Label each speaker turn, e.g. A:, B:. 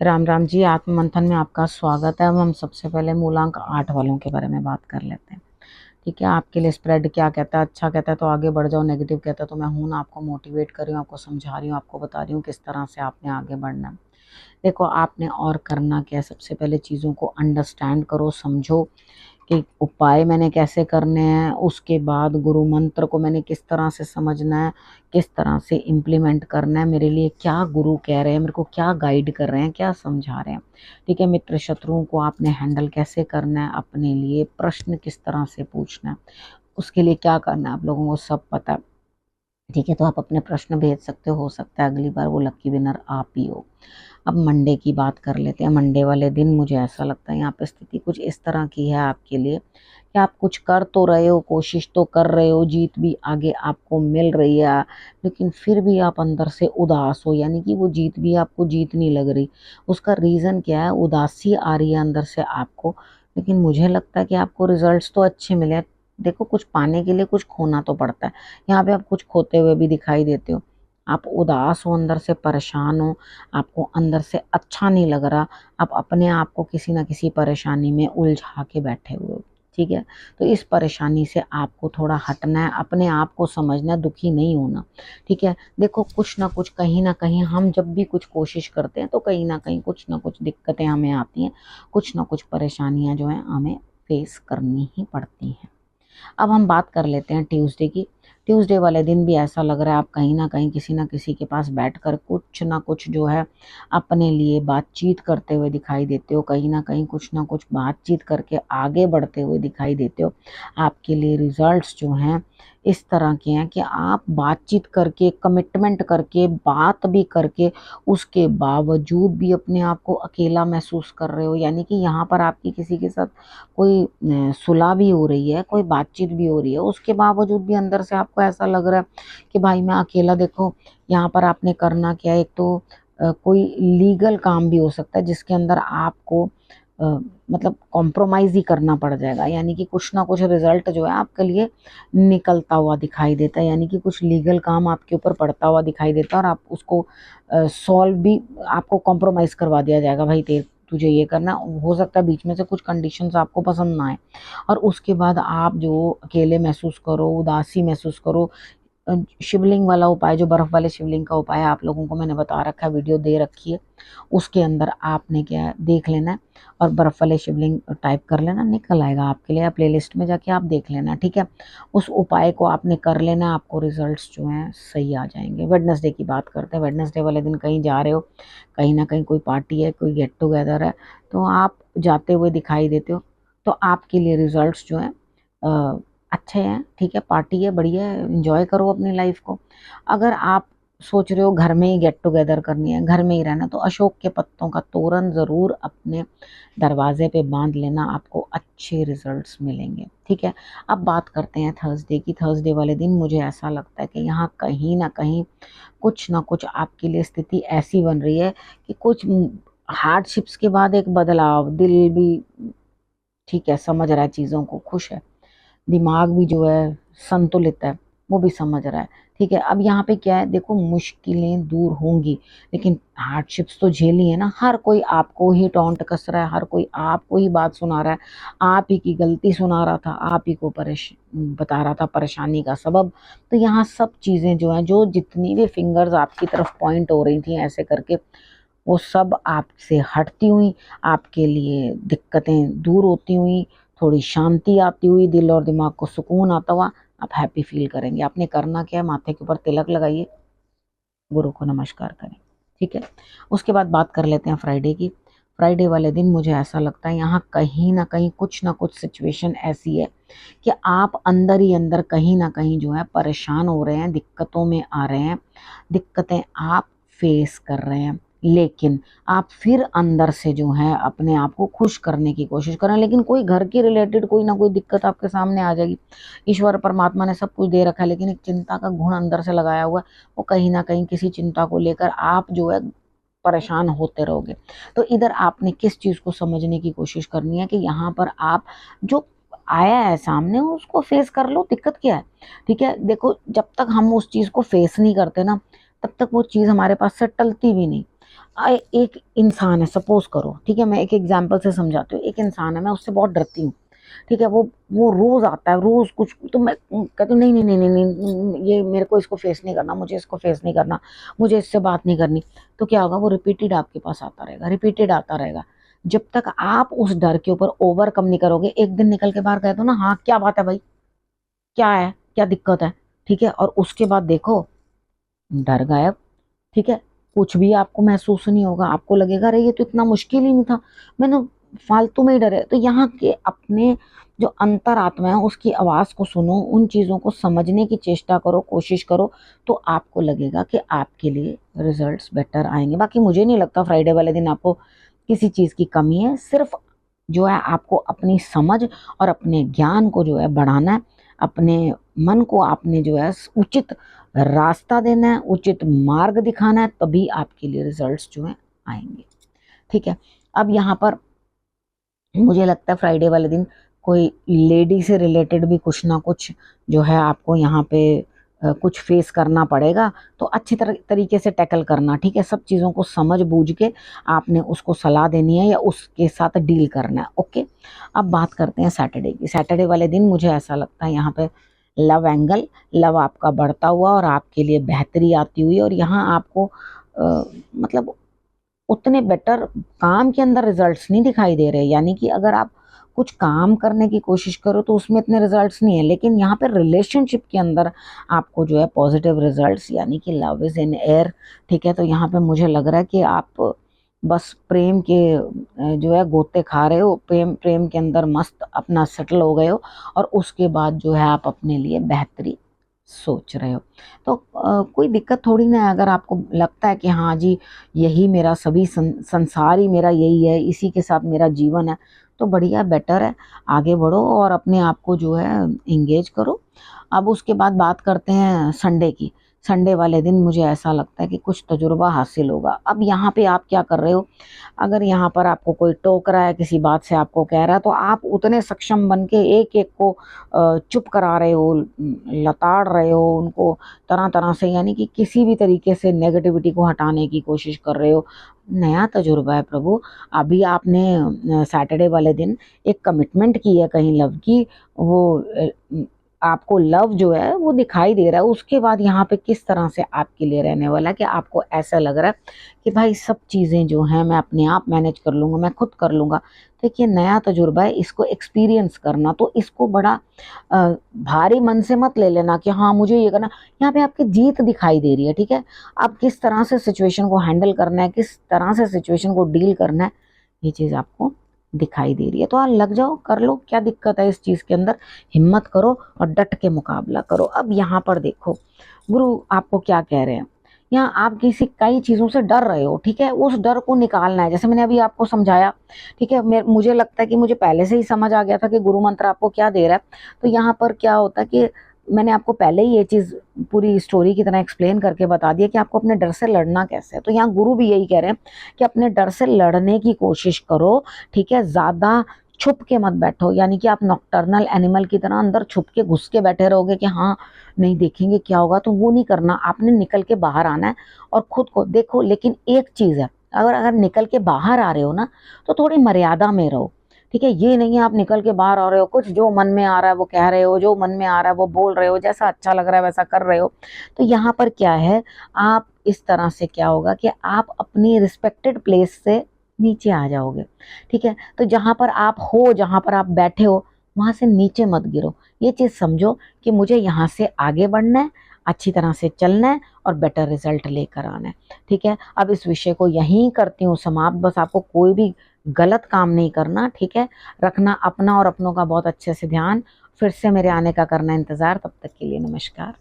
A: राम राम जी। आत्म मंथन में आपका स्वागत है। अब हम सबसे पहले मूलांक 8 वालों के बारे में बात कर लेते हैं। ठीक है, आपके लिए स्प्रेड क्या कहता है? अच्छा कहता है तो आगे बढ़ जाओ, नेगेटिव कहता है तो मैं हूं ना, आपको मोटिवेट कर रही हूँ, आपको समझा रही हूँ, आपको बता रही हूँ किस तरह से आपने आगे बढ़ना है। देखो, आपने और करना क्या है, सबसे पहले चीज़ों को अंडरस्टैंड करो, समझो कि उपाय मैंने कैसे करने हैं। उसके बाद गुरु मंत्र को मैंने किस तरह से समझना है, किस तरह से इम्प्लीमेंट करना है, मेरे लिए क्या गुरु कह रहे हैं, मेरे को क्या गाइड कर रहे हैं, क्या समझा रहे हैं। ठीक है, मित्र शत्रुओं को आपने हैंडल कैसे करना है, अपने लिए प्रश्न किस तरह से पूछना है, उसके लिए क्या करना है, आप लोगों को सब पता है। ठीक है, तो आप अपने प्रश्न भेज सकते हो सकता है अगली बार वो लकी विनर आप ही हो। अब मंडे की बात कर लेते हैं। मंडे वाले दिन मुझे ऐसा लगता है यहाँ पे स्थिति कुछ इस तरह की है आपके लिए कि आप कुछ कर तो रहे हो, कोशिश तो कर रहे हो, जीत भी आगे आपको मिल रही है, लेकिन फिर भी आप अंदर से उदास हो, यानी कि वो जीत भी आपको जीत नहीं लग रही। उसका रीज़न क्या है? उदासी आ रही है अंदर से आपको। लेकिन मुझे लगता है कि आपको रिजल्ट्स तो अच्छे मिले हैं। देखो, कुछ पाने के लिए कुछ खोना तो पड़ता है। यहाँ पे आप कुछ खोते हुए भी दिखाई देते हो। आप उदास हो, अंदर से परेशान हो, आपको अंदर से अच्छा नहीं लग रहा, आप अपने आप को किसी ना किसी परेशानी में उलझा के बैठे हुए हो। ठीक है, तो इस परेशानी से आपको थोड़ा हटना है, अपने आप को समझना है, दुखी नहीं होना। ठीक है, देखो, कुछ ना कुछ कहीं ना कहीं हम जब भी कुछ कोशिश करते हैं तो कहीं ना कुछ दिक्कतें हमें आती हैं, कुछ ना कुछ परेशानियां जो हैं हमें फेस करनी ही पड़ती हैं। अब हम बात कर लेते हैं ट्यूसडे की। ट्यूसडे वाले दिन भी ऐसा लग रहा है आप कहीं ना कहीं किसी ना किसी के पास बैठकर कुछ ना कुछ जो है अपने लिए बातचीत करते हुए दिखाई देते हो, कहीं ना कुछ बातचीत करके आगे बढ़ते हुए दिखाई देते हो। आपके लिए रिजल्ट्स जो हैं इस तरह के हैं कि आप बातचीत करके, कमिटमेंट करके, बात भी करके, उसके बावजूद भी अपने आप को अकेला महसूस कर रहे हो। यानी कि यहाँ पर आपकी किसी के साथ कोई सुलह भी हो रही है, कोई बातचीत भी हो रही है, उसके बावजूद भी अंदर से आपको ऐसा लग रहा है कि भाई मैं अकेला। देखो, यहाँ पर आपने करना क्या है, एक तो कोई लीगल काम भी हो सकता है जिसके अंदर आपको मतलब कॉम्प्रोमाइज ही करना पड़ जाएगा। यानी कि कुछ ना कुछ रिजल्ट जो है आपके लिए निकलता हुआ दिखाई देता है, यानी कि कुछ लीगल काम आपके ऊपर पड़ता हुआ दिखाई देता है और आप उसको सॉल्व भी, आपको कॉम्प्रोमाइज करवा दिया जाएगा। भाई तुझे ये करना। हो सकता है बीच में से कुछ कंडीशंस आपको पसंद ना आए और उसके बाद आप जो अकेले महसूस करो, उदासी महसूस करो। शिवलिंग वाला उपाय, जो बर्फ वाले शिवलिंग का उपाय आप लोगों को मैंने बता रखा है, वीडियो दे रखी है, उसके अंदर आपने क्या है देख लेना है और बर्फ वाले शिवलिंग टाइप कर लेना, निकल आएगा आपके लिए। प्लेलिस्ट में जाके आप देख लेना। ठीक है, उस उपाय को आपने कर लेना, आपको रिजल्ट्स जो हैं सही आ जाएंगे। वेडनेसडे की बात करते हैं। वेडनेसडे वाले दिन कहीं जा रहे हो, कहीं ना कहीं कोई पार्टी है, कोई गेट टुगेदर है, तो आप जाते हुए दिखाई देते हो। तो आपके लिए रिजल्ट्स जो हैं अच्छे हैं। ठीक है, पार्टी है, बढ़िया है, एंजॉय करो अपनी लाइफ को। अगर आप सोच रहे हो घर में ही गेट टुगेदर करनी है, घर में ही रहना, तो अशोक के पत्तों का तोरण ज़रूर अपने दरवाजे पे बांध लेना, आपको अच्छे रिजल्ट्स मिलेंगे। ठीक है, अब बात करते हैं थर्सडे की। थर्सडे वाले दिन मुझे ऐसा लगता है कि यहाँ कहीं ना कुछ आपके लिए स्थिति ऐसी बन रही है कि कुछ हार्डशिप्स के बाद एक बदलाव, दिल भी ठीक है समझ रहा है चीज़ों को, खुश है, दिमाग भी जो है संतुलित है, वो भी समझ रहा है। ठीक है, अब यहाँ पे क्या है, देखो, मुश्किलें दूर होंगी लेकिन हार्डशिप्स तो झेली है ना। हर कोई आपको ही टॉन्ट कस रहा है, हर कोई आपको ही बात सुना रहा है, आप ही की गलती सुना रहा था, आप ही को बता रहा था परेशानी का सबब। तो यहाँ सब चीज़ें जो हैं, जो जितनी भी फिंगर्स आपकी तरफ पॉइंट हो रही थी ऐसे करके, वो सब आपसे हटती हुई, आपके लिए दिक्कतें दूर होती हुई, थोड़ी शांति आती हुई, दिल और दिमाग को सुकून आता हुआ आप हैप्पी फील करेंगे। आपने करना क्या है, माथे के ऊपर तिलक लगाइए, गुरु को नमस्कार करें। ठीक है, उसके बाद बात कर लेते हैं फ्राइडे की। फ्राइडे वाले दिन मुझे ऐसा लगता है यहाँ कहीं ना कुछ सिचुएशन ऐसी है कि आप अंदर ही अंदर कहीं ना कहीं जो है परेशान हो रहे हैं, दिक्कतों में आ रहे हैं, दिक्कतें आप फेस कर रहे हैं, लेकिन आप फिर अंदर से जो है अपने आप को खुश करने की कोशिश कर रहे हैं। लेकिन कोई घर की रिलेटेड कोई ना कोई दिक्कत आपके सामने आ जाएगी। ईश्वर परमात्मा ने सब कुछ दे रखा है, लेकिन एक चिंता का गुण अंदर से लगाया हुआ है, वो कहीं ना कहीं किसी चिंता को लेकर आप जो है परेशान होते रहोगे। तो इधर आपने किस चीज़ को समझने की कोशिश करनी है कि यहाँ पर आप जो आया है सामने उसको फेस कर लो, दिक्कत क्या है। ठीक है, देखो, जब तक हम उस चीज़ को फेस नहीं करते ना, तब तक वो चीज़ हमारे पास से टलती भी नहीं। एक इंसान है, सपोज करो, ठीक है, मैं एक एग्जांपल से समझाती हूँ। एक इंसान है, मैं उससे बहुत डरती हूँ, ठीक है, वो रोज आता है, रोज कुछ, तो मैं कहती हूँ नहीं नहीं नहीं नहीं नहीं, ये मेरे को इसको फेस नहीं करना, मुझे इसको फेस नहीं करना, मुझे इससे बात नहीं करनी। तो क्या होगा, वो रिपीटेड आपके पास आता रहेगा, रिपीटेड आता रहेगा। जब तक आप उस डर के ऊपर ओवरकम नहीं करोगे, एक दिन निकल के बाहर कह दो ना, हाँ क्या बात है भाई, क्या है, क्या दिक्कत है, ठीक है, और उसके बाद देखो डर गायब, ठीक है, कुछ भी आपको महसूस नहीं होगा, आपको लगेगा अरे ये तो इतना मुश्किल ही नहीं था, मैंने फालतू में ही डरे। तो यहाँ के अपने जो अंतरात्मा है उसकी आवाज को सुनो, उन चीजों को समझने की चेष्टा करो, कोशिश करो, तो आपको लगेगा कि आपके लिए रिजल्ट्स बेटर आएंगे। बाकी मुझे नहीं लगता फ्राइडे वाले दिन आपको किसी चीज की कमी है, सिर्फ जो है आपको अपनी समझ और अपने ज्ञान को जो है बढ़ाना है, अपने मन को आपने जो है उचित रास्ता देना है, उचित मार्ग दिखाना है, तभी आपके लिए रिजल्ट्स जो है आएंगे। ठीक है, अब यहाँ पर मुझे लगता है फ्राइडे वाले दिन कोई लेडी से रिलेटेड भी कुछ ना कुछ जो है आपको यहाँ पे कुछ फेस करना पड़ेगा, तो अच्छी तरीके से टैकल करना, ठीक है, सब चीज़ों को समझ बूझ के आपने उसको सलाह देनी है या उसके साथ डील करना है। ओके, अब बात करते हैं सैटरडे की। सैटरडे वाले दिन मुझे ऐसा लगता है यहाँ पे लव एंगल, लव आपका बढ़ता हुआ और आपके लिए बेहतरी आती हुई, और यहाँ आपको मतलब उतने बेटर काम के अंदर रिजल्ट्स नहीं दिखाई दे रहे। यानी कि अगर आप कुछ काम करने की कोशिश करो तो उसमें इतने रिजल्ट्स नहीं है, लेकिन यहाँ पे रिलेशनशिप के अंदर आपको जो है पॉजिटिव रिजल्ट्स, यानी कि लव इज इन एयर, ठीक है। तो यहाँ पे मुझे लग रहा है कि आप बस प्रेम के जो है गोते खा रहे हो, प्रेम प्रेम के अंदर मस्त अपना सेटल हो गए हो, और उसके बाद जो है आप अपने लिए बेहतरी सोच रहे हो। तो कोई दिक्कत थोड़ी ना है। अगर आपको लगता है कि हाँ जी यही मेरा सभी संसार ही मेरा यही है, इसी के साथ मेरा जीवन है, तो बढ़िया, बेटर है, आगे बढ़ो और अपने आप को जो है इंगेज करो। अब उसके बाद बात करते हैं संडे की। संडे वाले दिन मुझे ऐसा लगता है कि कुछ तजुर्बा हासिल होगा। अब यहाँ पे आप क्या कर रहे हो, अगर यहाँ पर आपको कोई टोक रहा है, किसी बात से आपको कह रहा है, तो आप उतने सक्षम बन के एक एक को चुप करा रहे हो, लताड़ रहे हो उनको तरह तरह से, यानी कि किसी भी तरीके से नेगेटिविटी को हटाने की कोशिश कर रहे हो। नया तजुर्बा है प्रभु। अभी आपने सैटरडे वाले दिन एक कमिटमेंट की है कहीं लव की, वो आपको लव जो है वो दिखाई दे रहा है। उसके बाद यहाँ पे किस तरह से आपके लिए रहने वाला है कि आपको ऐसा लग रहा है कि भाई सब चीज़ें जो हैं मैं अपने आप मैनेज कर लूँगा, मैं खुद कर लूँगा। देखिए नया तजुर्बा है, इसको एक्सपीरियंस करना, तो इसको बड़ा भारी मन से मत ले लेना कि हाँ मुझे ये करना। यहाँ पे आपकी जीत दिखाई दे रही है, ठीक है। आप किस तरह से सिचुएशन को हैंडल करना है, किस तरह से सिचुएशन को डील करना है, ये चीज़ आपको दिखाई दे रही है। तो आप लग जाओ, कर लो, क्या दिक्कत है इस चीज़ के अंदर, हिम्मत करो और डट के मुकाबला करो। अब यहाँ पर देखो गुरु आपको क्या कह रहे हैं, यहाँ आप किसी कई चीज़ों से डर रहे हो, ठीक है, उस डर को निकालना है, जैसे मैंने अभी आपको समझाया, ठीक है। मुझे लगता है कि मुझे पहले से ही समझ आ गया था कि गुरु मंत्र आपको क्या दे रहा है। तो यहाँ पर क्या होता है कि मैंने आपको पहले ही ये चीज़ पूरी स्टोरी की तरह एक्सप्लेन करके बता दिया कि आपको अपने डर से लड़ना कैसे है। तो यहाँ गुरु भी यही कह रहे हैं कि अपने डर से लड़ने की कोशिश करो, ठीक है, ज़्यादा छुप के मत बैठो, यानी कि आप नॉकटर्नल एनिमल की तरह अंदर छुप के घुस के बैठे रहोगे कि हाँ नहीं देखेंगे क्या होगा, तो वो नहीं करना। आपने निकल के बाहर आना है और खुद को देखो। लेकिन एक चीज़ है, अगर निकल के बाहर आ रहे हो ना, तो थोड़ी मर्यादा में रहो, ठीक है। ये नहीं है आप निकल के बाहर आ रहे हो, कुछ जो मन में आ रहा है वो कह रहे हो, जो मन में आ रहा है वो बोल रहे हो, जैसा अच्छा लग रहा है वैसा कर रहे हो। तो यहाँ पर क्या है, आप इस तरह से क्या होगा कि आप अपनी रिस्पेक्टेड प्लेस से नीचे आ जाओगे, ठीक है। तो जहाँ पर आप हो, जहाँ पर आप बैठे हो, वहाँ से नीचे मत गिरो। ये चीज़ समझो कि मुझे यहाँ से आगे बढ़ना है, अच्छी तरह से चलना है और बेटर रिजल्ट लेकर आना है, ठीक है। अब इस विषय को यहीं करती हूँ समाप्त। बस आपको कोई भी गलत काम नहीं करना, ठीक है। रखना अपना और अपनों का बहुत अच्छे से ध्यान। फिर से मेरे आने का करना इंतज़ार। तब तक के लिए नमस्कार।